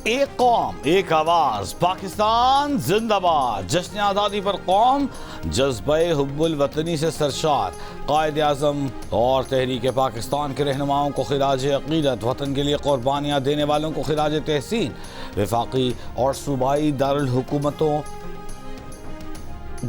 ایک قوم ایک آواز پاکستان زندہ باد. جشن آزادی پر قوم جذبہ حب الوطنی سے سرشار. قائد اعظم اور تحریک پاکستان کے رہنماؤں کو خراج عقیدت. وطن کے لیے قربانیاں دینے والوں کو خراج تحسین. وفاقی اور صوبائی دارالحکومتوں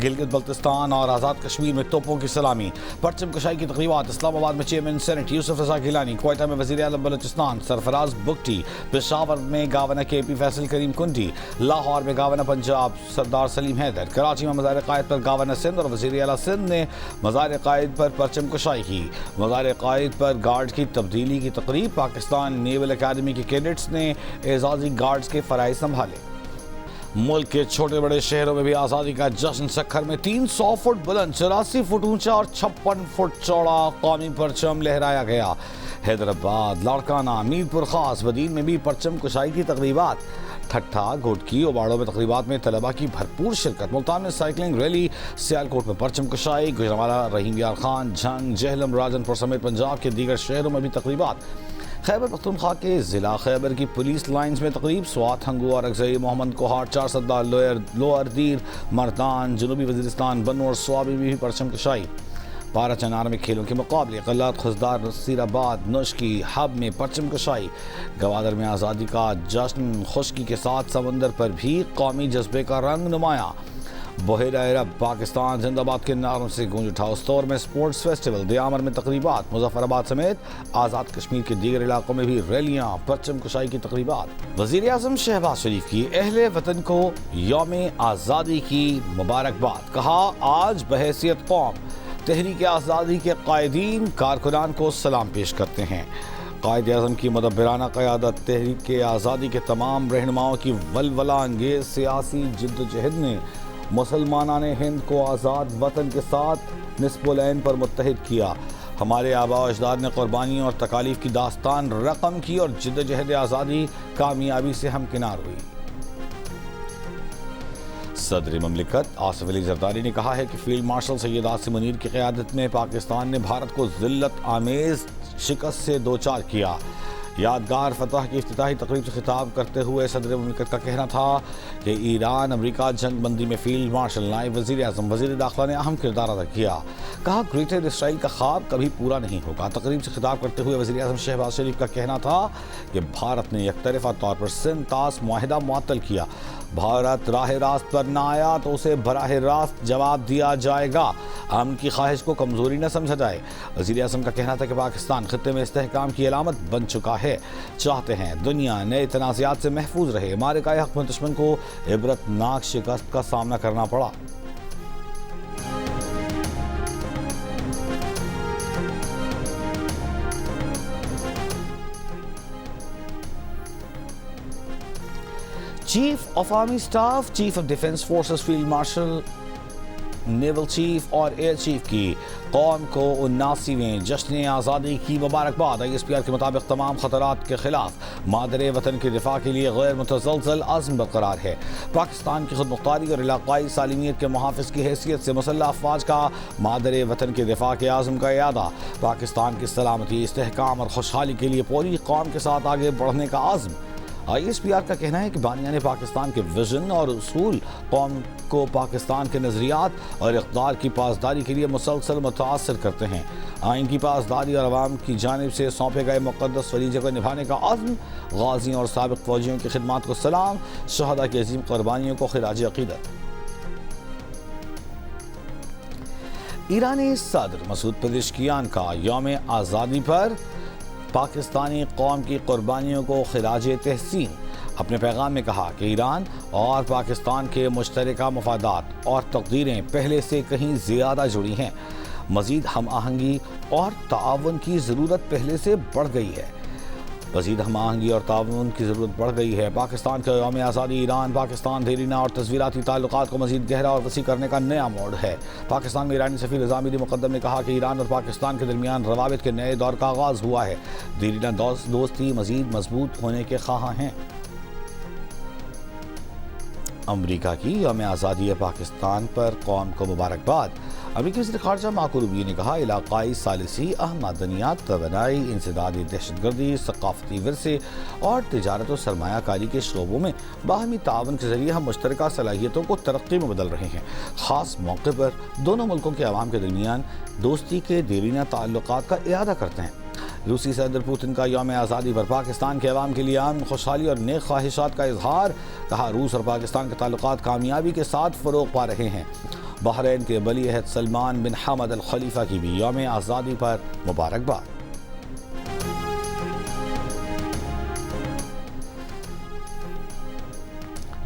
گلگت بلتستان اور آزاد کشمیر میں توپوں کی سلامی. پرچم کشائی کی تقریبات. اسلام آباد میں چیئرمین سینٹ یوسف رضا گیلانی. کوئٹہ میں وزیر اعظم بلوچستان سرفراز بگٹی. پشاور میں گورنر کے پی فیصل کریم کنٹی. لاہور میں گورنر پنجاب سردار سلیم حیدر. کراچی میں مزار قائد پر گورنر سندھ اور وزیر اعلیٰ سندھ نے مزار قائد پر پرچم کشائی کی. مزار قائد پر گارڈ کی تبدیلی کی تقریب. پاکستان نیول اکیڈمی کے کیڈٹس نے اعزازی گارڈز کے فرائض سنبھالے. ملک کے چھوٹے بڑے شہروں میں بھی آزادی کا جشن. سکھر میں 300 فٹ بلند 84 فٹ اونچا اور 56 فٹ چوڑا قومی پرچم لہرایا گیا. حیدرآباد، لاڑکانہ، میر پور خاص، بدین میں بھی پرچم کشائی کی تقریبات. ٹھٹھا، گھوٹکی، اوباڑوں میں تقریبات میں طلباء کی بھرپور شرکت. ملتان میں سائیکلنگ ریلی. سیالکوٹ میں پرچم کشائی. گجرانوالہ، رحیم یار خان، جھنگ، جہلم، راجن پور سمیت پنجاب کے دیگر شہروں میں بھی تقریبات. خیبر پختونخوا کے ضلع خیبر کی پولیس لائنز میں تقریب. سوات، ہنگو اور اکزئی، محمد کوہاٹ، چارسدہ، لوئر دیر، مردان، جنوبی وزیرستان، بنو اور سوابی میں بھی پرچم کشائی. پارا چنار میں کھیلوں کے مقابلے. قلعت، خزدار، نصیر آباد، نوشکی، حب میں پرچم کشائی. گوادر میں آزادی کا جشن. خشکی کے ساتھ سمندر پر بھی قومی جذبے کا رنگ نمایاں. بحیرہ عرب پاکستان زندہ باد کے نعروں سے گونج اٹھا. استور میں سپورٹس فیسٹیول. دیامر میں تقریبات. مظفر آباد سمیت آزاد کشمیر کے دیگر علاقوں میں بھی ریلیاں. پرچم کشائی کی تقریبات. وزیر اعظم شہباز شریف کی اہل وطن کو یوم آزادی کی مبارکباد. کہا، آج بحیثیت قوم تحریک آزادی کے قائدین کارکنان کو سلام پیش کرتے ہیں. قائد اعظم کی مدبرانہ قیادت، تحریک آزادی کے تمام رہنماؤں کی ولولہ انگیز سیاسی جدوجہد نے مسلمانان ہند کو آزاد وطن کے ساتھ نصف العین پر متحد کیا. ہمارے آباء و اجداد نے قربانیوں اور تکالیف کی داستان رقم کی اور جدوجہد آزادی کامیابی سے ہمکنار ہوئی. صدر مملکت آصف علی زرداری نے کہا ہے کہ فیلڈ مارشل سید عاصم منیر کی قیادت میں پاکستان نے بھارت کو ذلت آمیز شکست سے دوچار کیا. یادگار فتح کی افتتاحی تقریب سے خطاب کرتے ہوئے صدر مملکت کا کہنا تھا کہ ایران امریکہ جنگ بندی میں فیلڈ مارشل، نائب وزیر اعظم، وزیر داخلہ نے اہم کردار ادا کیا. کہا، گریٹر اسرائیل کا خواب کبھی پورا نہیں ہوگا. تقریب سے خطاب کرتے ہوئے وزیر اعظم شہباز شریف کا کہنا تھا کہ بھارت نے یک طرفہ طور پر سندھ طاس معاہدہ معطل کیا. بھارت راہ راست پر نہ آیا تو اسے براہ راست جواب دیا جائے گا. امن کی خواہش کو کمزوری نہ سمجھا جائے. وزیر اعظم کا کہنا تھا کہ پاکستان خطے میں استحکام کی علامت بن چکا ہے. چاہتے ہیں دنیا نئے تنازعات سے محفوظ رہے. معرکہ حق میں دشمن کو عبرتناک شکست کا سامنا کرنا پڑا. Chief of army staff, chief of defence forces, field marshal, naval chief اور ایئر چیف کی قوم کو 79ویں جشن آزادی کی مبارکباد. آئی ایس پی آر کے مطابق تمام خطرات کے خلاف مادر وطن کے دفاع کے لیے غیر متزلزل عزم برقرار ہے. پاکستان کی خود مختاری اور علاقائی سالمیت کے محافظ کی حیثیت سے مسلح افواج کا مادر وطن کے دفاع کے عزم کا اعادہ. پاکستان کی سلامتی، استحکام اور خوشحالی کے لیے پوری قوم کے ساتھ آگے بڑھنے کا عزم. آئی ایس پی آر کا کہنا ہے کہ بانیان پاکستان کے ویژن اور اصول قوم کو پاکستان کے نظریات اور اقدار کی پاسداری کے لیے مسلسل متاثر کرتے ہیں. آئین کی پاسداری اور عوام کی جانب سے سونپے گئے مقدس فریضے کو نبھانے کا عزم. غازیوں اور سابق فوجیوں کی خدمات کو سلام. شہداء کی عظیم قربانیوں کو خراج عقیدت. ایرانی صدر مسعود پزشکیان کا یوم آزادی پر پاکستانی قوم کی قربانیوں کو خراج تحسین. اپنے پیغام میں کہا کہ ایران اور پاکستان کے مشترکہ مفادات اور تقدیریں پہلے سے کہیں زیادہ جڑی ہیں. مزید ہم آہنگی اور تعاون کی ضرورت پہلے سے بڑھ گئی ہے. پاکستان کا یوم آزادی ایران پاکستان دیرینہ اور تصویراتی تعلقات کو مزید گہرا اور وسیع کرنے کا نیا موڑ ہے. پاکستان میں ایرانی سفیر رضا میری مقدم نے کہا کہ ایران اور پاکستان کے درمیان روابط کے نئے دور کا آغاز ہوا ہے. دیرینہ دوستی مزید مضبوط ہونے کے خواہاں ہیں. امریکہ کی یوم آزادی پاکستان پر قوم کو مبارکباد. امریکی وزیر خارجہ مارکو روبیو نے کہا علاقائی ثالثی اہمادنیات، توانائی، انسدادی دہشت گردی، ثقافتی ورثے اور تجارت و سرمایہ کاری کے شعبوں میں باہمی تعاون کے ذریعے ہم مشترکہ صلاحیتوں کو ترقی میں بدل رہے ہیں۔ خاص موقع پر دونوں ملکوں کے عوام کے درمیان دوستی کے دیرینہ تعلقات کا اعادہ کرتے ہیں۔ روسی صدر پوتن کا یوم آزادی پر پاکستان کے عوام کے لیے عام خوشحالی اور نیک خواہشات کا اظہار، کہا روس اور پاکستان کے تعلقات کامیابی کے ساتھ فروغ پا رہے ہیں۔ بحرین کے ولی عہد سلمان بن حمد الخلیفہ کی بھی یوم آزادی پر مبارکباد۔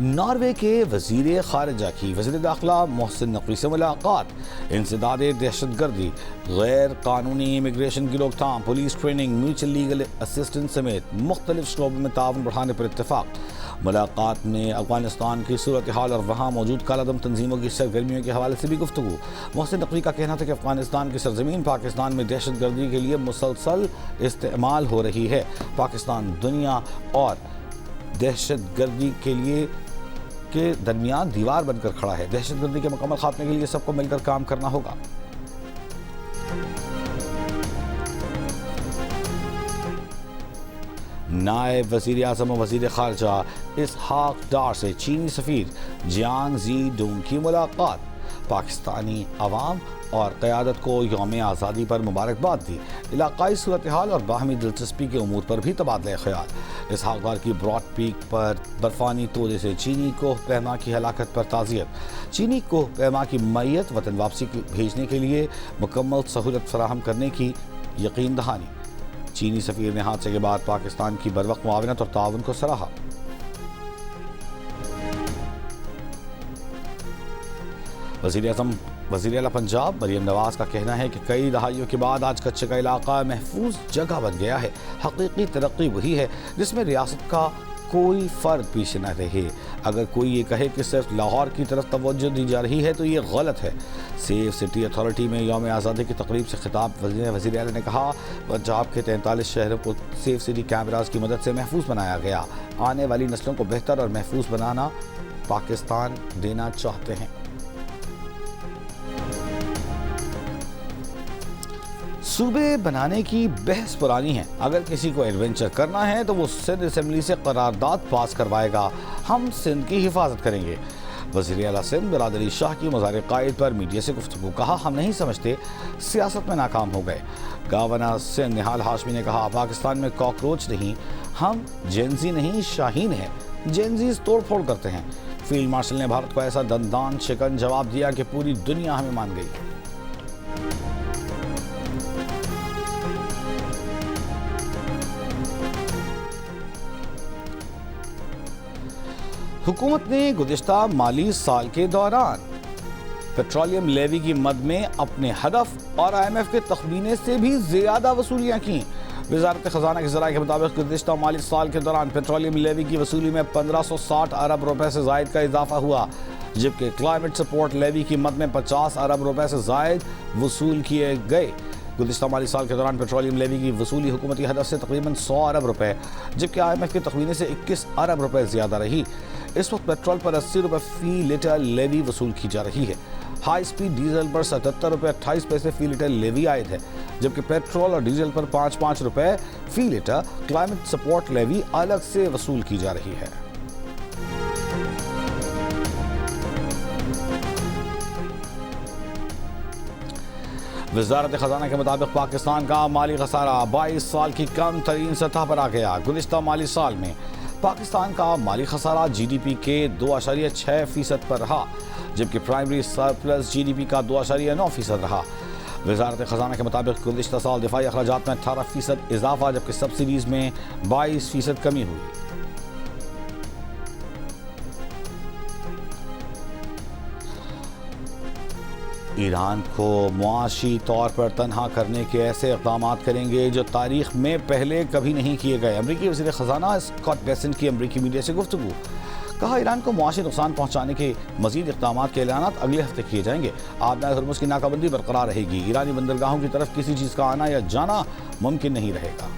ناروے کے وزیر خارجہ کی وزیر داخلہ محسن نقوی سے ملاقات، انسداد دہشت گردی، غیر قانونی امیگریشن کی روک تھام، police training, mutual legal assistance سمیت مختلف شعبوں میں تعاون بڑھانے پر اتفاق۔ ملاقات میں افغانستان کی صورتحال اور وہاں موجود کالعدم تنظیموں کی سرگرمیوں کے حوالے سے بھی گفتگو۔ محسن نقوی کا کہنا تھا کہ افغانستان کی سرزمین پاکستان میں دہشت گردی کے لیے مسلسل استعمال ہو رہی ہے۔ پاکستان دنیا اور دہشت گردی کے درمیان دیوار بن کر کھڑا ہے۔ دہشت گردی کے مکمل خاتمے کے لیے سب کو مل کر کام کرنا ہوگا۔ نائب وزیر اعظم و وزیر خارجہ اسحاق ڈار سے چینی سفیر جیانگ زی ڈونگ کی ملاقات، پاکستانی عوام اور قیادت کو یوم آزادی پر مبارکباد دی، علاقائی صورتحال اور باہمی دلچسپی کے امور پر بھی تبادلہ خیال۔ اسحاق ڈار کی براڈ پیک پر برفانی تودے سے چینی کوہ پیما کی ہلاکت پر تعزیت، چینی کوہ پیما کی میت وطن واپسی بھیجنے کے لیے مکمل سہولت فراہم کرنے کی یقین دہانی۔ چینی سفیر نے حادثے کے بعد پاکستان کی بروقت معاونت اور تعاون کو سراہا۔ وزیر اعلیٰ پنجاب مریم نواز کا کہنا ہے کہ کئی دہائیوں کے بعد آج کچھ کا علاقہ محفوظ جگہ بن گیا ہے۔ حقیقی ترقی وہی ہے جس میں ریاست کا کوئی فرد پیچھے نہ رہے۔ اگر کوئی یہ کہے کہ صرف لاہور کی طرف توجہ دی جا رہی ہے تو یہ غلط ہے۔ سیف سٹی اتھارٹی میں یوم آزادی کی تقریب سے خطاب وزیر اعلیٰ نے کہا پنجاب کے 43 شہروں کو سیف سٹی کیمراز کی مدد سے محفوظ بنایا گیا۔ آنے والی نسلوں کو بہتر اور محفوظ بنانا پاکستان دینا چاہتے ہیں۔ صوبے بنانے کی بحث پرانی ہے، اگر کسی کو ایڈونچر کرنا ہے تو وہ سندھ اسمبلی سے قرارداد پاس کروائے گا، ہم سندھ کی حفاظت کریں گے۔ وزیر اعلیٰ سندھ برادری شاہ کی مزار قائد پر میڈیا سے گفتگو، کہا ہم نہیں سمجھتے سیاست میں ناکام ہو گئے۔ گورنر سندھ نہال ہاشمی نے کہا پاکستان میں کاکروچ نہیں، ہم جینزی نہیں شاہین ہیں، جینزیز توڑ پھوڑ کرتے ہیں۔ فیلڈ مارشل نے بھارت کو ایسا دندان شکن جواب دیا کہ پوری دنیا ہمیں مان گئی۔ حکومت نے گزشتہ مالی سال کے دوران پیٹرولیم لیوی کی مد میں اپنے ہدف اور IMF کے تخمینے سے بھی زیادہ وصولیاں کیں۔ وزارت خزانہ کے ذرائع کے مطابق گزشتہ مالی سال کے دوران پیٹرولیم لیوی کی وصولی میں 1560 ارب روپے سے زائد کا اضافہ ہوا، جبکہ کلائمیٹ سپورٹ لیوی کی مد میں 50 ارب روپے سے زائد وصول کیے گئے۔ گزشتہ مالی سال کے دوران پیٹرولیم لیوی کی وصولی حکومتی ہدف سے تقریباً 100 ارب روپے، جبکہ IMF کے تخمینے سے 21 ارب روپے زیادہ رہی۔ اس وقت پیٹرول پر 80 روپے فی لیٹر لیوی وصول کی جا رہی ہے۔ ہائی سپیڈ ڈیزل پر 77 روپے 28 پیسے فی لیٹر لیوی عائد ہے، جبکہ پیٹرول اور ڈیزل پر 5 روپے فی لیٹر کلائمیٹ سپورٹ لیوی الگ سے وصول کی جا رہی ہے۔ وزارت خزانہ کے مطابق پاکستان کا مالی خسارہ 22 سال کی کم ترین سطح پر آ گیا۔ گزشتہ مالی سال میں پاکستان کا مالی خسارہ GDP کے 2.6% پر رہا، جبکہ پرائمری سرپلس GDP کا 2.9% رہا۔ وزارت خزانہ کے مطابق گزشتہ سال دفاعی اخراجات میں 18% اضافہ، جبکہ سبسڈیز میں 22% کمی ہوئی۔ ایران کو معاشی طور پر تنہا کرنے کے ایسے اقدامات کریں گے جو تاریخ میں پہلے کبھی نہیں کیے گئے۔ امریکی وزیر خزانہ اسکاٹ بیسنٹ کی امریکی میڈیا سے گفتگو، کہا ایران کو معاشی نقصان پہنچانے کے مزید اقدامات کے اعلانات اگلے ہفتے کیے جائیں گے۔ آبنائے ہرمز کی ناکہ بندی برقرار رہے گی، ایرانی بندرگاہوں کی طرف کسی چیز کا آنا یا جانا ممکن نہیں رہے گا۔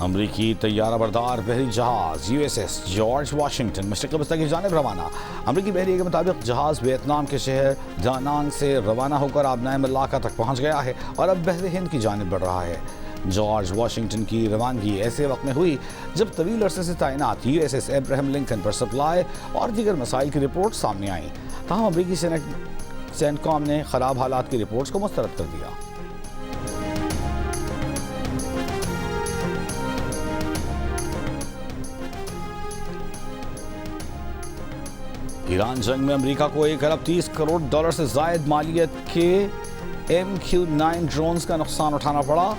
امریکی طیارہ بردار بحری جہاز USS جارج واشنگٹن مشرق وسطی کی جانب روانہ۔ امریکی بحریہ کے مطابق جہاز ویتنام کے شہر دانانگ سے روانہ ہو کر آبنائے ملاقہ تک پہنچ گیا ہے اور اب بحر ہند کی جانب بڑھ رہا ہے۔ جارج واشنگٹن کی روانگی ایسے وقت میں ہوئی جب طویل عرصے سے تعینات USS ابراہم لنکن پر سپلائی اور دیگر مسائل کی رپورٹ سامنے آئیں۔ تاہم امریکی سینٹکام نے خراب حالات کی رپورٹس کو مسترد کر دیا۔ ایران جنگ میں امریکہ کو $1 ارب 30 کروڑ سے زائد مالیت کے MQ-9 ڈرونز کا نقصان اٹھانا پڑا۔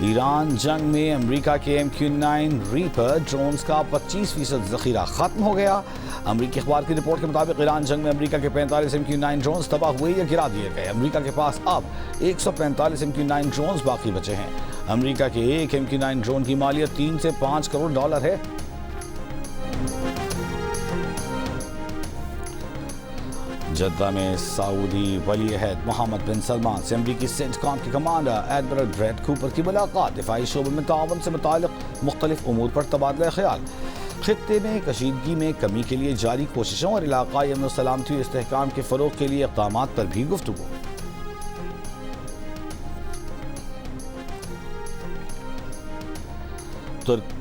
ایران جنگ میں امریکہ کے MQ-9 ریپر ڈرونز کا 25% ذخیرہ ختم ہو گیا۔ امریکی اخبار کی رپورٹ کے مطابق ایران جنگ میں امریکہ کے 45 MQ-9 ڈرونز تباہ ہوئے یا گرا دیے گئے۔ امریکہ کے پاس اب 145 MQ-9 ڈرونز باقی بچے ہیں۔ امریکہ کے ایک MQ-9 ڈرون کی مالیت $3 سے $5 کروڑ ہے۔ جدہ میں سعودی ولی عہد محمد بن سلمان سے امریکی سینٹکام کے کمانڈر ایڈمرل بریڈ کوپر کی ملاقات۔ دفاعی شعبے میں تعاون سے متعلق مختلف امور پر تبادلہ خیال، خطے میں کشیدگی میں کمی کے لیے جاری کوششوں اور علاقائی امن و سلامتی و استحکام کے فروغ کے لیے اقدامات پر بھی گفتگو۔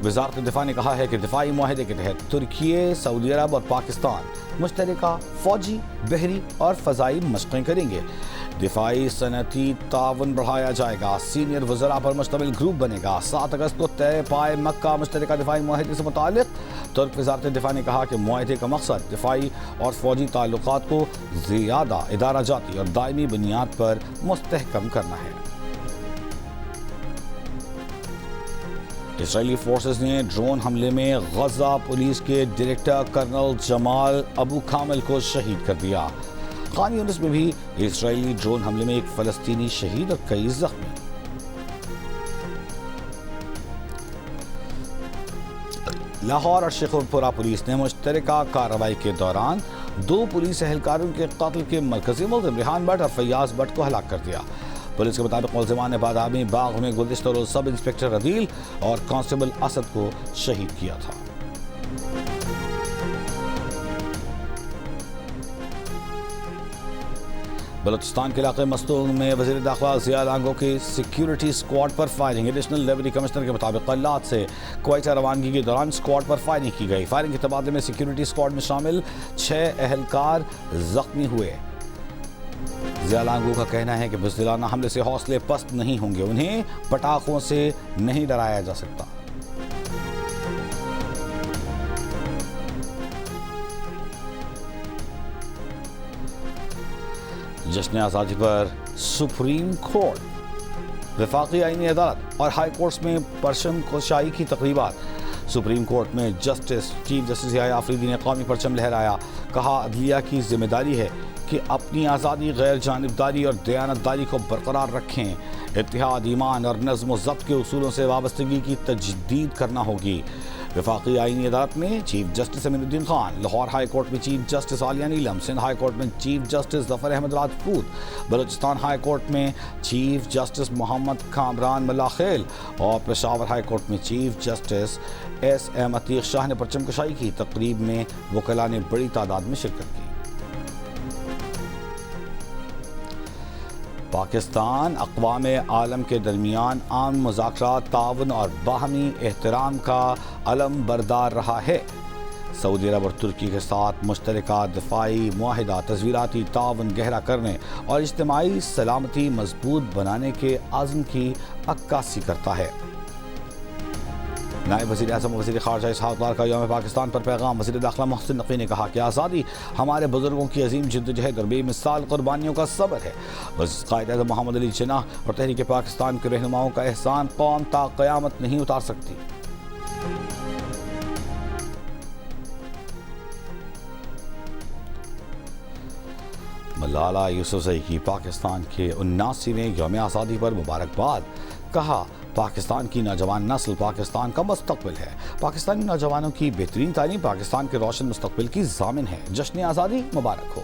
وزارت دفاع نے کہا ہے کہ دفاعی معاہدے کے تحت ترکی، سعودی عرب اور پاکستان مشترکہ فوجی، بحری اور فضائی مشقیں کریں گے۔ دفاعی صنعتی تعاون بڑھایا جائے گا۔ سینئر وزراء پر مشتمل گروپ بنے گا۔ 7 اگست کو طے پائے مکہ مشترکہ دفاعی معاہدے سے متعلق ترک وزارت دفاع نے کہا کہ معاہدے کا مقصد دفاعی اور فوجی تعلقات کو زیادہ ادارہ جاتی اور دائمی بنیاد پر مستحکم کرنا ہے۔ اسرائیلی فورسز نے ڈرون حملے میں غزہ پولیس کے ڈائریکٹر کرنل جمال ابو کامل کو شہید کر دیا۔ خان یونس میں بھی اسرائیلی ڈرون حملے میں ایک فلسطینی شہید اور کئی زخمی۔ لاہور اور شیخوپورہ پولیس نے مشترکہ کارروائی کے دوران 2 پولیس اہلکاروں کے قتل کے مرکزی ملزم ریحان بٹ اور فیاض بٹ کو ہلاک کر دیا۔ پولیس کے مطابق ملزمان نے بادامی باغ میں گزشتہ روز سب انسپکٹر عدیل اور کانسٹیبل اسد کو شہید کیا تھا۔ بلوچستان کے علاقے مستونگ میں وزیر داخلہ ضیاء لانگو کی سیکیورٹی اسکواڈ پر فائرنگ۔ ایڈیشنل ڈپٹی کمشنر کے مطابق قلات سے کوئٹہ روانگی کے دوران اسکواڈ پر فائرنگ کی گئی۔ فائرنگ کے تبادلے میں سیکیورٹی اسکواڈ میں شامل 6 اہلکار زخمی ہوئے۔ ضیاء لانگو کا کہنا ہے کہ بزدلانہ حملے سے حوصلے پست نہیں ہوں گے، انہیں پٹاخوں سے نہیں ڈرایا جا سکتا۔ جشن آزادی پر سپریم کورٹ، وفاقی آئینی عدالت اور ہائی کورٹس میں پرچم کشائی کی تقریبات۔ سپریم کورٹ میں چیف جسٹس یحییٰ آفریدی نے قومی پرچم لہرایا۔ کہا عدلیہ کی ذمہ داری ہے کہ اپنی آزادی، غیر جانبداری اور دیانتداری کو برقرار رکھیں۔ اتحاد، ایمان اور نظم و ضبط کے اصولوں سے وابستگی کی تجدید کرنا ہوگی۔ وفاقی آئینی عدالت میں چیف جسٹس امین الدین خان، لاہور ہائی کورٹ میں چیف جسٹس عالیہ نیلم، سندھ ہائی کورٹ میں چیف جسٹس ظفر احمد راجپوت، بلوچستان ہائی کورٹ میں چیف جسٹس محمد کامران ملاخیل اور پشاور ہائی کورٹ میں چیف جسٹس SM عتیق شاہ نے پرچم کشائی کی۔ تقریب میں وکلاء نے بڑی تعداد میں شرکت کی۔ پاکستان اقوام عالم کے درمیان عام مذاکرات، تعاون اور باہمی احترام کا علم بردار رہا ہے۔ سعودی عرب اور ترکی کے ساتھ مشترکہ دفاعی معاہدہ تصویراتی تعاون گہرا کرنے اور اجتماعی سلامتی مضبوط بنانے کے عزم کی عکاسی کرتا ہے۔ نائب وزیر اعظم و وزیر خارجہ اسحاق ڈار کا یوم پاکستان پر پیغام۔ وزیر داخلہ محسن نقوی نے کہا کہ آزادی ہمارے بزرگوں کی عظیم جدوجہد اور بے مثال قربانیوں کا ثمر ہے۔ قائد اعظم محمد علی جناح اور تحریک پاکستان کے رہنماؤں کا احسان قوم تا قیامت نہیں اتار سکتی۔ ملالہ یوسفزئی کی پاکستان کے 79ویں یوم آزادی پر مبارکباد۔ کہا پاکستان کی نوجوان نسل پاکستان کا مستقبل ہے۔ پاکستانی نوجوانوں کی بہترین تعلیم پاکستان کے روشن مستقبل کی ضامن ہے۔ جشن آزادی مبارک ہو۔